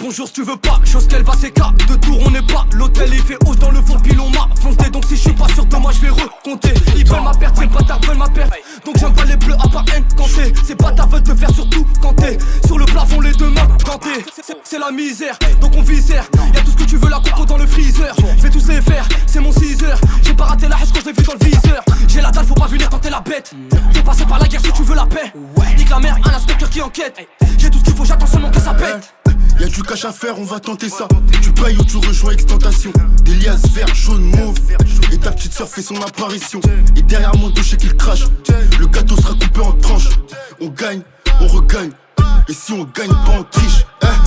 bonjour si tu veux pas, chose qu'elle va s'écarter. De tour on n'est pas, l'hôtel il fait haut dans le fond, pilon m'a foncé. Donc si je suis pas sûr de moi je vais recompter. Ils veulent ma perte, ces bâtards veulent ma perte. Donc j'aime pas les bleus à part haine quand t'es. C'est pas ta veulent te faire surtout quand t'es sur le plafond les deux mains gantées. C'est la misère, donc on visère. Y'a tout ce que tu veux, la coco dans le freezer. Je vais tous les faire, c'est mon 6h. J'ai pas raté la haine quand je l'ai vu dans le viseur. J'ai la dalle, faut pas venir tenter la bête. Fais passer par la guerre si tu veux la paix. Nique la mère, un inspecteur qui enquête. J'ai tout ce qu'il faut, j'attends seulement que ça pète. Y'a du cash à faire, on va tenter ça. Tu payes ou tu rejoins Extentation. Des liasses verts, jaunes, mauves. Et ta petite sœur fait son apparition. Et derrière mon dos, je sais qu'il crache. Le gâteau sera coupé en tranches. On gagne, on regagne. Et si on gagne pas on triche.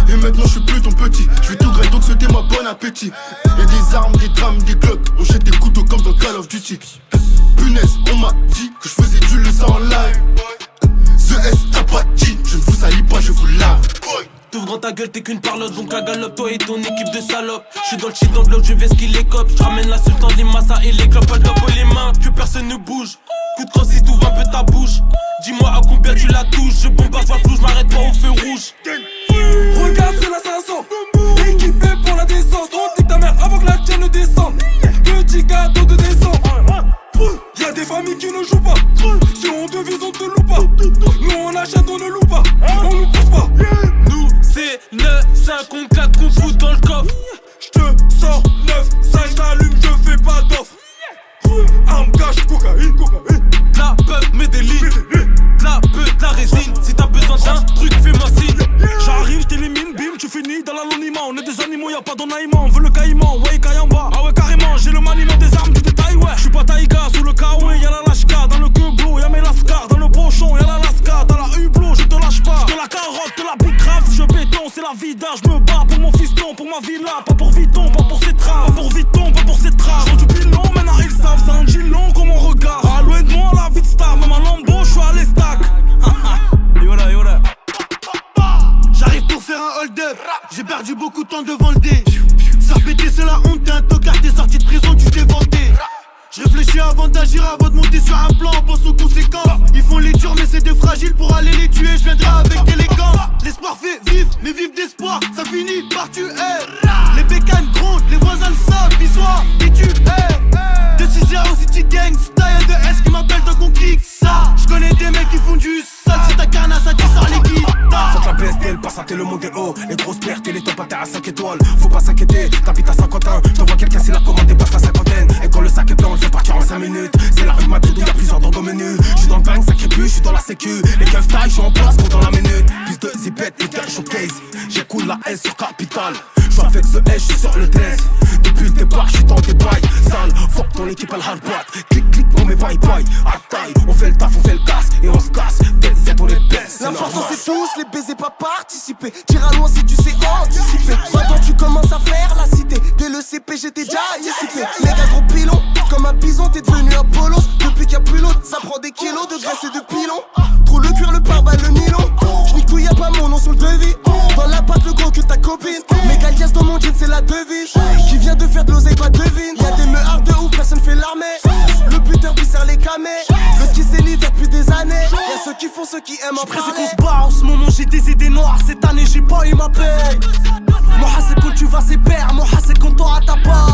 Et maintenant je suis plus ton petit. Je vais tout grailler donc c'était ma bon appétit. Y'a des armes, des drames, des glocks. On jette des couteaux comme dans Call of Duty. Punaise, on m'a dit que je faisais du le ça en live. The S t'as pas dit. Je ne vous salis pas, je vous lave. T'ouvres grand ta gueule, t'es qu'une parlotte, donc à galope, toi et ton équipe de salopes. J'suis dans le shit, dans le bloc, je vais skill les copes. J'ramène la sultane, les massas et les clopes, pas le top les mains, que personne ne bouge. Coup de crosse, si t'ouvres un peu ta bouche. Dis-moi à combien tu la touches, je bombarde, vois flou, j'm'arrête pas au feu rouge. Regarde, c'est la 500, équipé pour la descente. On nique ta mère avant que la tienne ne descende. Petit gâteau de descente. Y'a des familles qui ne jouent pas. Si on te vise, on te loue pas. Nous on achète, on ne loue pas. On nous pousse pas. Nous c'est 9, 5, on claque, qu'on fout dans le coffre. J'te sors 9, ça j'allume, je fais pas d'offre. Arme, cash, cocaïne, cocaïne. La peuple, met des lignes. La peuple, la résine. Si t'as besoin d'un truc, fais-moi signe. J'arrive, j't'élimine, bim, tu finis dans l'anonymat. On est des animaux, y'a pas d'ennaillement. On veut le caïman, ouais, Kayamba. Ah ouais, carrément, j'ai le maniement des armes du détail, ouais. J'suis pas taïga, sous le kawaii, y'a la lashka. Dans le queublo, y'a mes lascars. Dans le pochon, y'a la lasca. Dans la hublot, je te lâche pas. De la carotte, de la bicrave, je béton, c'est la vida. J'me bats pour mon fiston, pour ma villa. Pas pour Vuitton, pas pour ses traces. Pas pour Vuitton, pas pour ses traces. J'vends du pilon, maintenant ils savent, c'est un gilon comme on regarde. Ah, loin de moi, la vie de star, même un lambeau, j'suis à l'estac. Yola, yola. J'arrive pour faire un hold-up. J'ai perdu beaucoup de temps devant le dé. Ça pété c'est la honte, t'es un tocard, t'es sorti de prison, tu t'es vanté. Je réfléchis avant d'agir, avant de monter sur un plan, on pense aux conséquences. Ils font les durs mais c'est des fragiles, pour aller les tuer, je viendrai avec élégance. L'espoir fait vivre, mais vivre d'espoir, ça finit par tuer. Les bécanes grondent, les voisins le savent, ils soient qui tu es. De 6-0 City Gang, style de S qui m'appelle tant qu'on clique ça. Je connais des mecs qui font du sale, si ta carnasse ça qui sort les guitares. Faut que la BSTL passe à le monde est haut. Les grosses pertes et les top à terre à 5 étoiles. Faut pas s'inquiéter, t'habites à Saint-Quentin. J't'envoie quelqu'un si la commande dépasse la cinquantaine. Et quand le sac est plein, on le fait partir en 5 minutes. C'est la rue de Madrid où y'a plusieurs dents au menu. J'suis dans le bang, sacré plus, j'suis dans la sécu. Les keufs taille, j'suis en place, compte dans la minute. Plus de zipette et d'un showcase. J'écoule la S sur Capital. J'suis avec ce S, j'suis sur le 13. Depuis le départ, j'suis dans des bails. Sale, fuck ton équipe, elle hard boîte. Clic, clic, on met bye bye. À taille, on fait le taf, on fait le casse. Et on se casse, DZ, on les baisse. L'important c'est tous les baisers, pas participer. Tire à loin si tu sais anticiper. Maintenant tu commences à faire la cité. Dès le CP j'étais déjà dissipé. Les gars gros pilon, comme un bison t'es devenu un bolos. Depuis qu'il y a plus l'autre, ça prend des kilos de graisse et de pilon. Trop le cuir, le pare-balles, le nylon. J'nique tout, y'a pas mon nom sur le devis. Dans la pâte le gros que ta copine. Méga liasse dans mon jean c'est la devise. Qui vient de faire de l'oseille, pas devine. Y'a des meurs de ouf, personne fait l'armée. Le buteur puis serre les camés. Le ski c'est l'hiver depuis des années. Y'a ceux qui font, ceux qui aiment en J'pressé parler. qu'on se bat, en ce moment j'ai des idées noires. Cette année j'ai pas eu ma paye. Moi c'est quand tu vas c'est père, moi c'est quand t'auras ta part.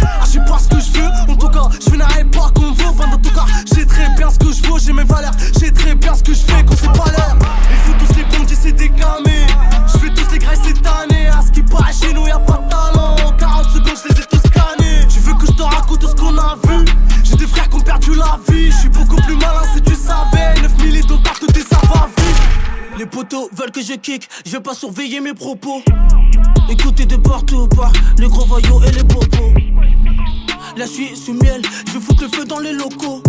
Ah je sais pas ce que je veux, en tout cas je n'arrive pas qu'on veut. Enfin en tout cas j'ai très bien ce que je vaux, j'ai mes valeurs. J'ai très bien ce que je fais quand c'est pas l'air. Il faut tous les bandits c'est déclamé. Je fais tous les grailles cette année. À ce qui paraît chez nous y'a pas de talent. En 40 secondes je les ai tous scannés. Tu veux que je te raconte tout ce qu'on a vu? J'ai des frères qui ont perdu la vie. Je suis beaucoup plus malin si tu savais. 9000 et donc partout tes savoir-vivre. Les potos veulent que je kick, je vais pas surveiller mes propos. Écoutez de partout, par les gros voyous et les bobos. La Suisse sous miel, je vais foutre le feu dans les locaux.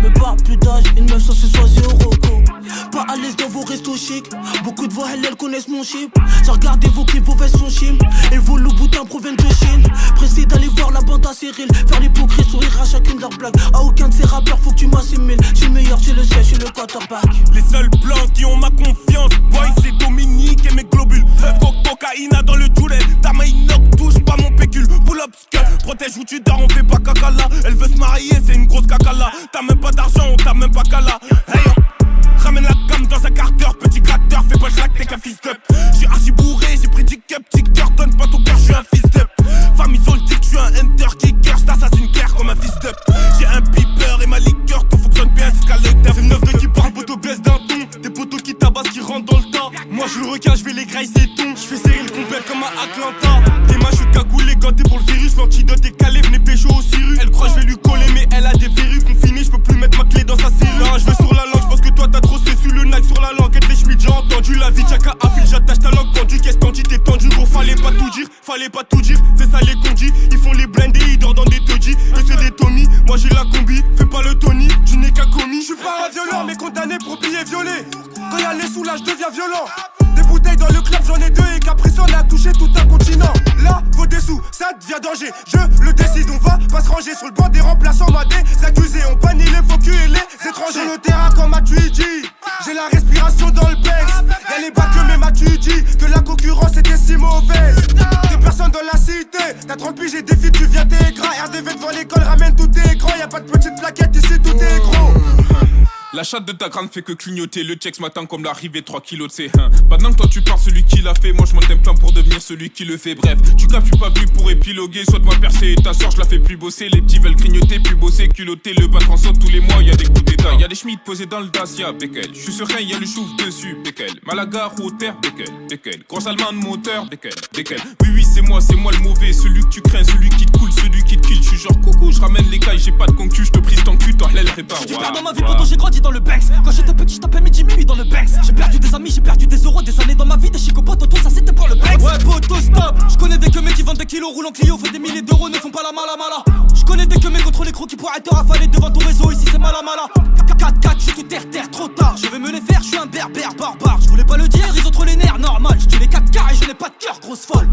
Mais pas plus d'âge, une meuf censée choisir au roco. Pas à l'aise dans vos restos chics. Beaucoup de voix, elles connaissent mon chip. J'ai regardé vos clips, vos vestes sont chim. Et vos loups boutins proviennent de Chine. Pressé d'aller voir la bande à Cyril. Faire l'hypocrite, sourire à chacune de leurs blagues. À aucun de ces rappeurs, faut que tu m'assimiles. J'suis le meilleur, j'ai le siège, j'suis le quarterback. Les seuls blancs qui ont ma confiance, boy, c'est Dominique et mes globules. Cocaïna dans le doulet, ta main knock, touche pas mon pécule. Pull up, skull, protège où tu dors, on fait pas caca là. Elle veut se marier, c'est une grosse caca là. T'as même pas d'argent, on t'a même pas cala. Hey, ramène la gamme dans un quart d'heure, petit gratteur, fais pas le claque, t'es qu'un fils d'up. J'suis archi bourré, j'ai les grailles c'est ton. J'fais serrer le complet comme à Atlanta. Tes mains j'suis cagoulé, ganté pour le virus. L'antidote est calé, venez pécho au Cyrus. Elle croit j'vais lui coller mais elle a des verrues confinées. J'peux plus mettre ma clé dans sa cellule. Non, j'vais sur la langue, j'pense que toi t'as trop su le Nike sur la langue. Et les Schmitt j'ai entendu la vie, Tchaka affile, j'attache ta langue tendue. Qu'est-ce t'en dis, t'es tendu gros, fallait pas tout dire, c'est ça les condis. Ils font les blindés, ils dorment dans des taudis. Et c'est des Tommy, moi j'ai la combi. Fais pas le Tony, tu n'es qu'un commis. J'suis pas un violent mais condamné pour piller violé. Quand y'a les sous là j'deviens violent. Des bouteilles dans le club j'en ai deux et Capri Sun a touché tout un continent. Là faut des sous, ça devient danger. Je le décide, on va pas se ranger sur le banc des remplaçants. M'a des accusés, on bannit les faux culs et les étrangers. Sur le terrain comme Matuidi, j'ai la respiration dans le Bex. Y'a les bacs mais Matuidi, que la concurrence était si mauvaise. Des personnes dans la cité, t'as 30 piges et des filles, tu viens t'es gras. RDV devant l'école, ramène tout tes écrans. Y'a pas de petites plaquettes ici, tout est gros. La chatte de ta grande fait que clignoter. Le check ce matin comme l'arrivée 3 kilos de C1. Maintenant que toi tu pars celui qui l'a fait, moi je monte un plan pour devenir celui qui le fait. Bref, tu capes, je suis pas venu pour épiloguer. Soit de moi percer, ta soeur je la fais plus bosser. Les petits veulent grignoter, plus bosser, culotter. Le battre en saute tous les mois, y'a des coups d'état. Y'a des Schmitt posés dans le Dacia, Beckel. Je suis serein, y'a le chouf dessus, Beckel. Malaga, Rotter, Beckel. Grosse allemande, moteur, Beckel. Oui, c'est moi le mauvais. Celui que tu crains, celui qui te coule, celui qui te kill. Je suis genre coucou, je ramène les cailles, j'ai pas de concu, je te prise ton cul, toi l'aile répare. J'ai du père dans ma vie pendant j'ai grandi dans le Banks. Quand j'étais petit, j'tapais midi minuit dans le Banks. J'ai perdu des amis, j'ai perdu des euros, des années dans ma vie, des chicopotes, tout ça c'était pour le Banks. Ouais, poto, stop. J'connais des queumés qui vendent des kilos, roulent en Clio, font des milliers d'euros, ne font pas la mala. J'connais des queumés contre les crocs qui pourraient te rafaler devant ton réseau, ici c'est mala. 4-4, j'suis tout terre, trop tard. Je vais me les faire, j'suis un berbère barbare. J'voulais pas le dire, ils ont trop les nerfs, normal. J'tue les 4 quarts et je n'ai pas de cœur, grosse folle.